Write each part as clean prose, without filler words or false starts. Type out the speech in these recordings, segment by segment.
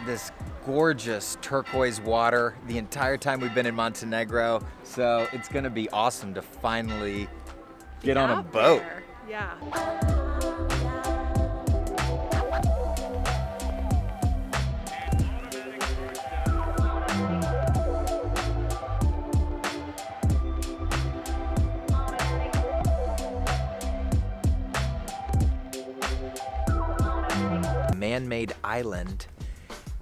this gorgeous turquoise water the entire time we've been in Montenegro. So it's gonna be awesome to finally get on a boat. There. Yeah. Man-made island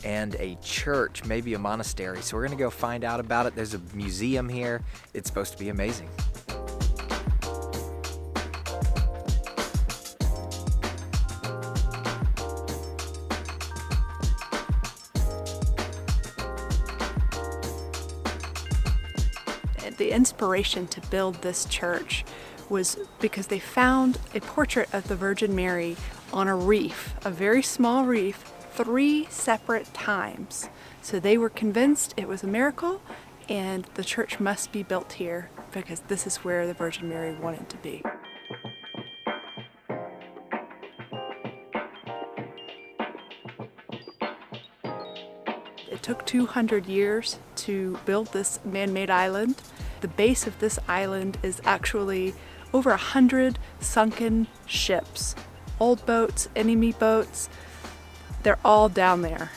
and a church, maybe a monastery. So we're gonna go find out about it. There's a museum here. It's supposed to be amazing. The inspiration to build this church was because they found a portrait of the Virgin Mary on a reef, a very small reef, 3 separate times. So they were convinced it was a miracle and the church must be built here because this is where the Virgin Mary wanted to be. It took 200 years to build this man-made island. The base of this island is actually over 100 sunken ships. Old boats, enemy boats, they're all down there.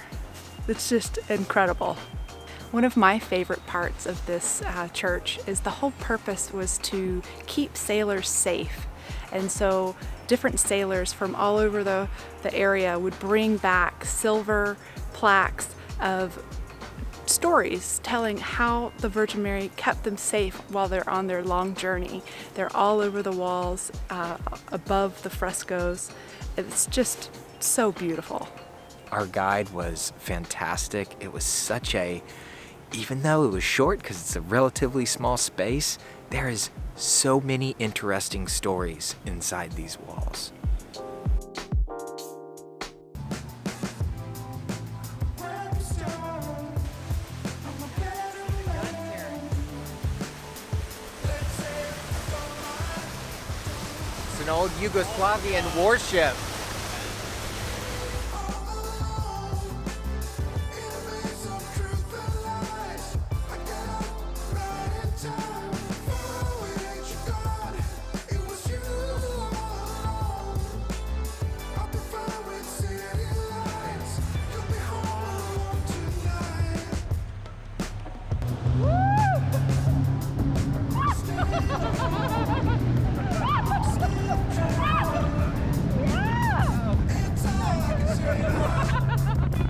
It's just incredible. One of my favorite parts of this church is the whole purpose was to keep sailors safe. And so different sailors from all over the area would bring back silver plaques of stories telling how the Virgin Mary kept them safe while they're on their long journey. They're all over the walls, above the frescoes. It's just so beautiful. Our guide was fantastic. It was such a, even though it was short because it's a relatively small space, there is so many interesting stories inside these walls. It's an old Yugoslavian warship.